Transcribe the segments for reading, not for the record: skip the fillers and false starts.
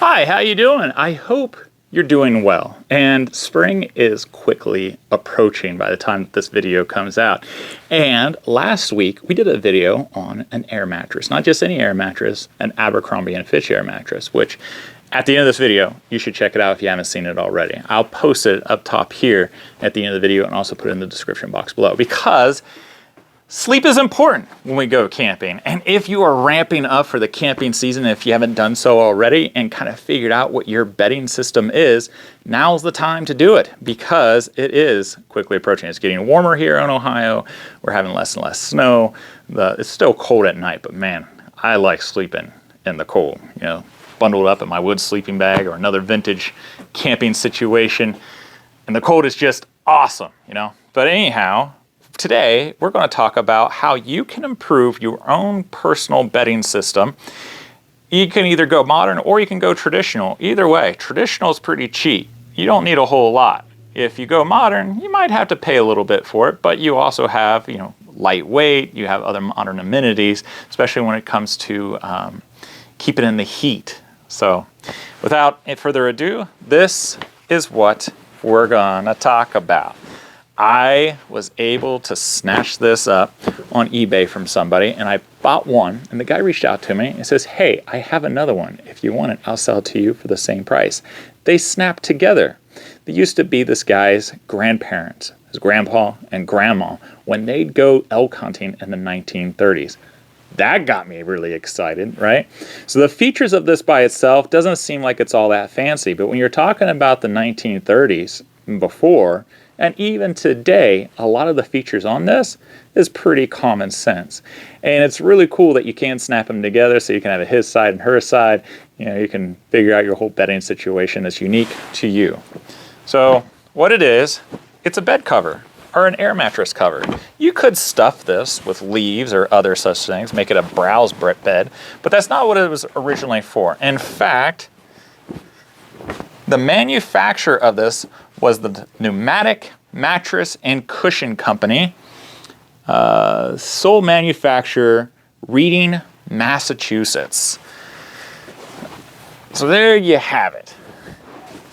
Hi, how you doing? I hope you're doing well. And spring is quickly approaching by the time that this video comes out. And last week we did a video on an air mattress, not just any air mattress, an Abercrombie & Fitch air mattress, which at the end of this video, you should check it out if you haven't seen it already. I'll post it up top here at the end of the video and also put it in the description box below, because sleep is important when we go camping. And if you are ramping up for the camping season, if you haven't done so already and kind of figured out what your bedding system is, now's the time to do it, because it is quickly approaching. It's getting warmer here in Ohio. We're having less and less snow. It's still cold at night, but man, I like sleeping in the cold, you know, bundled up in my wood sleeping bag or another vintage camping situation. And the cold is just awesome, you know. But anyhow, today, we're going to talk about how you can improve your own personal bedding system. You can either go modern or you can go traditional. Either way, traditional is pretty cheap. You don't need a whole lot. If you go modern, you might have to pay a little bit for it, but you also have, you know, lightweight, you have other modern amenities, especially when it comes to keeping in the heat. So without further ado, this is what we're going to talk about. I was able to snatch this up on eBay from somebody, and I bought one, and the guy reached out to me and says, "Hey, I have another one. If you want it, I'll sell it to you for the same price." They snapped together. They used to be this guy's grandparents, his grandpa and grandma, when they'd go elk hunting in the 1930s. That got me really excited, right? So the features of this by itself doesn't seem like it's all that fancy, but when you're talking about the 1930s and before, and even today, a lot of the features on this is pretty common sense. And it's really cool that you can snap them together so you can have a his side and her side. You know, you can figure out your whole bedding situation that's unique to you. So what it is, it's a bed cover or an air mattress cover. You could stuff this with leaves or other such things, make it a browse bed, but that's not what it was originally for. In fact, the manufacturer of this was the Pneumatic Mattress and Cushion Company, sole manufacturer, Reading, Massachusetts. So there you have it.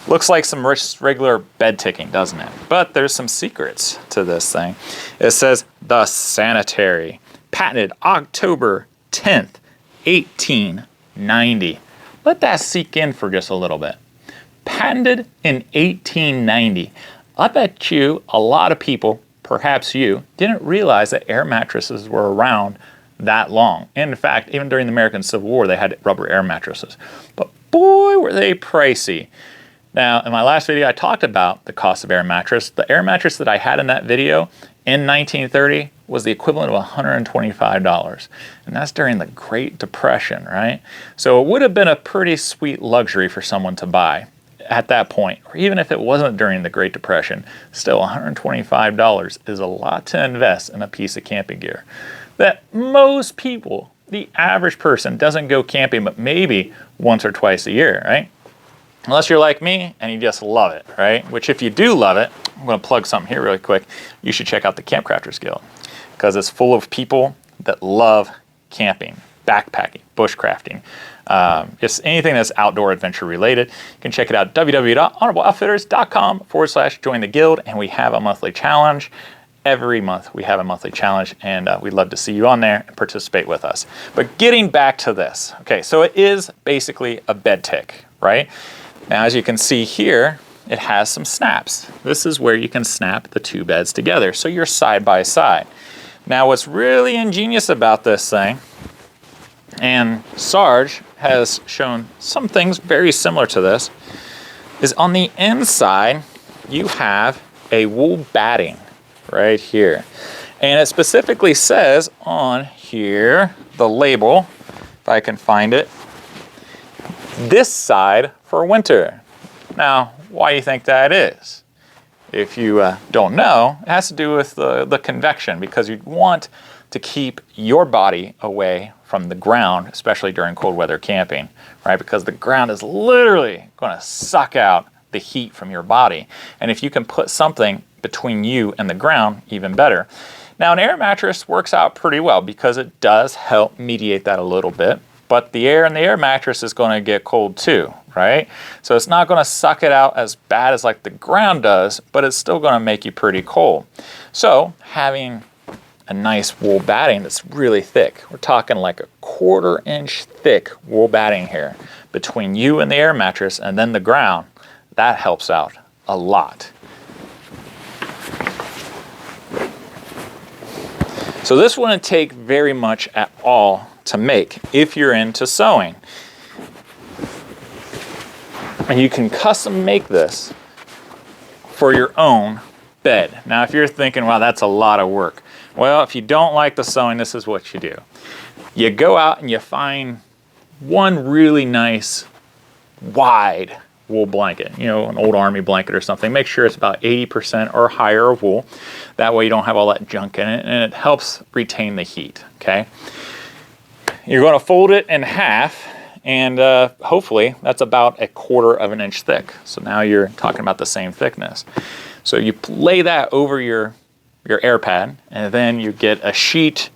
Looks like some regular bed ticking, doesn't it? But there's some secrets to this thing. It says, "The Sanitary, patented October 10th, 1890. Let that sink in for just a little bit. Patented in 1890. I bet you a lot of people, perhaps you, didn't realize that air mattresses were around that long. In fact, even during the American Civil War, they had rubber air mattresses. But boy, were they pricey. Now, in my last video, I talked about the cost of air mattress. The air mattress that I had in that video in 1930 was the equivalent of $125. And that's during the Great Depression, right? So it would have been a pretty sweet luxury for someone to buy at that point. Or even if it wasn't during the Great Depression, still $125 is a lot to invest in a piece of camping gear that most people, the average person, doesn't go camping but maybe once or twice a year, right? Unless you're like me and you just love it, right? Which if you do love it, I'm going to plug something here really quick. You should check out the Campcrafters Guild, because it's full of people that love camping, backpacking, bushcrafting, just anything that's outdoor adventure related. You can check it out, www.honorableoutfitters.com/join the guild, and we have a monthly challenge. Every month we have a monthly challenge, and we'd love to see you on there and participate with us. But getting back to this, okay, so it is basically a bed tick, right? Now, as you can see here, it has some snaps. This is where you can snap the two beds together, so you're side by side. Now, what's really ingenious about this thing, and Sarge has shown some things very similar to this, is on the inside, you have a wool batting right here. And it specifically says on here, the label, if I can find it, this side for winter. Now, why do you think that is? If you don't know, it has to do with the convection, because you want to keep your body away from the ground, especially during cold weather camping, right? Because the ground is literally going to suck out the heat from your body. And if you can put something between you and the ground, even better. Now, an air mattress works out pretty well because it does help mediate that a little bit. but the air in the air mattress is going to get cold too, right? So it's not going to suck it out as bad as like the ground does, but it's still going to make you pretty cold. So having a nice wool batting that's really thick, we're talking like a 1/4 inch thick wool batting here between you and the air mattress and then the ground, that helps out a lot. So this wouldn't take very much at all to make if you're into sewing. And you can custom make this for your own bed. Now if you're thinking, wow, that's a lot of work. Well, if you don't like the sewing, this is what you do. You go out and you find one really nice wide wool blanket, you know, an old army blanket or something. Make sure it's about 80% or higher of wool. That way you don't have all that junk in it, and it helps retain the heat, okay? You're going to fold it in half, and hopefully that's about 1/4 inch thick. So now you're talking about the same thickness. So you lay that over your air pad, and then you get a sheet.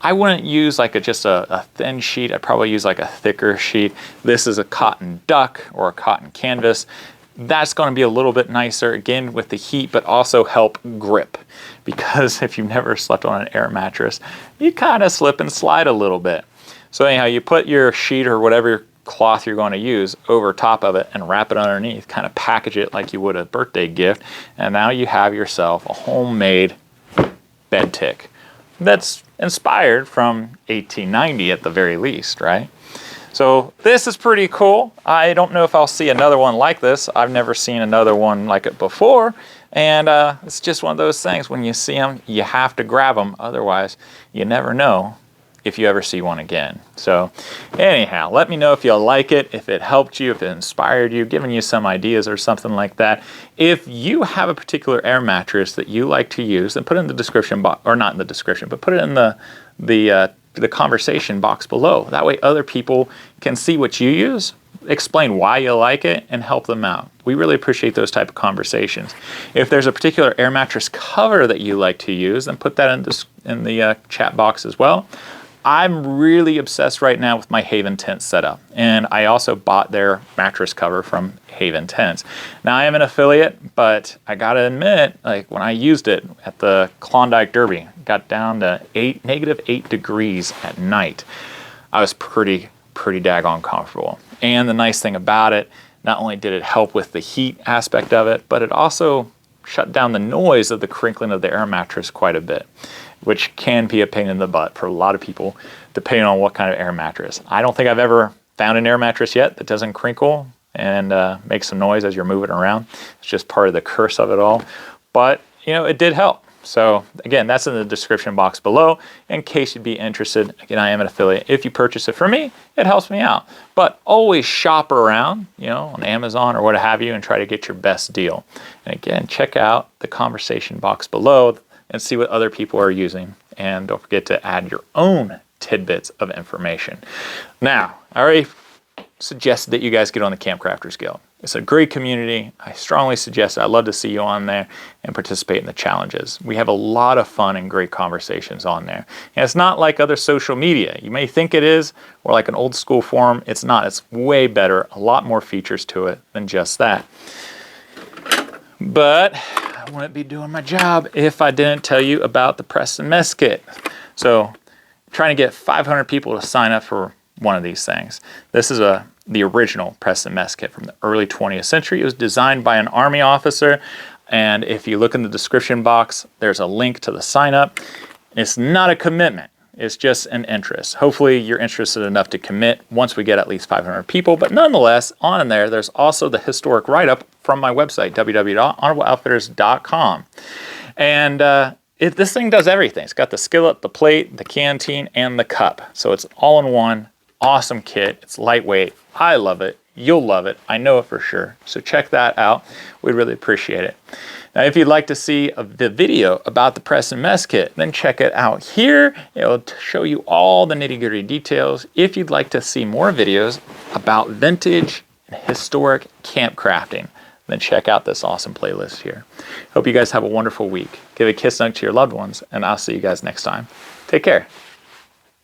I wouldn't use like just a thin sheet. I'd probably use like a thicker sheet. This is a cotton duck or a cotton canvas. That's going to be a little bit nicer, again, with the heat, but also help grip. Because if you've never slept on an air mattress, you kind of slip and slide a little bit. So anyhow, you put your sheet or whatever cloth you're going to use over top of it and wrap it underneath, kind of package it like you would a birthday gift, and now you have yourself a homemade bed tick that's inspired from 1890 at the very least, right? So this is pretty cool. I don't know if I'll see another one like this. I've never seen another one like it before, and it's just one of those things, when you see them, you have to grab them, otherwise you never know if you ever see one again. So anyhow, let me know if you like it, if it helped you, if it inspired you, giving you some ideas or something like that. If you have a particular air mattress that you like to use, then put it in the description box, or not in the description, but put it in the conversation box below. That way other people can see what you use, explain why you like it, and help them out. We really appreciate those type of conversations. If there's a particular air mattress cover that you like to use, then put that in the chat box as well. I'm really obsessed right now with my Haven tent setup, and I also bought their mattress cover from Haven Tents. Now I am an affiliate, but I gotta admit, like when I used it at the Klondike Derby, got down to -8 degrees at night. I was pretty daggone comfortable. And the nice thing about it, not only did it help with the heat aspect of it, but it also shut down the noise of the crinkling of the air mattress quite a bit, which can be a pain in the butt for a lot of people, depending on what kind of air mattress. I don't think I've ever found an air mattress yet that doesn't crinkle and make some noise as you're moving around. It's just part of the curse of it all. But, you know, it did help. So, again, that's in the description box below in case you'd be interested. Again, I am an affiliate. If you purchase it from me, it helps me out. But always shop around, you know, on Amazon or what have you, and try to get your best deal. And again, check out the conversation box below and see what other people are using. And don't forget to add your own tidbits of information. Now, I already suggested that you guys get on the Camp Crafters Guild. It's a great community. I strongly suggest it. I'd love to see you on there and participate in the challenges. We have a lot of fun and great conversations on there. And it's not like other social media. You may think it is, or like an old school forum. It's not. It's way better, a lot more features to it than just that. But I wouldn't be doing my job if I didn't tell you about the Press and Mess Kit. So I'm trying to get 500 people to sign up for one of these things. This is the original Press and Mess Kit from the early 20th century. It was designed by an Army officer, and if you look in the description box, there's a link to the sign up. It's not a commitment. It's just an interest. Hopefully you're interested enough to commit once we get at least 500 people, but nonetheless, on there, there's also the historic write-up from my website, www.honorableoutfitters.com. And this thing does everything. It's got the skillet, the plate, the canteen, and the cup. So it's all in one. Awesome kit. It's lightweight. I love it. You'll love it. I know it for sure. So check that out. We'd really appreciate it. Now, if you'd like to see the video about the Press and Mess Kit, then check it out here. It'll show you all the nitty-gritty details. If you'd like to see more videos about vintage and historic camp crafting, then check out this awesome playlist here. Hope you guys have a wonderful week. Give a kiss and hug to your loved ones, and I'll see you guys next time. Take care.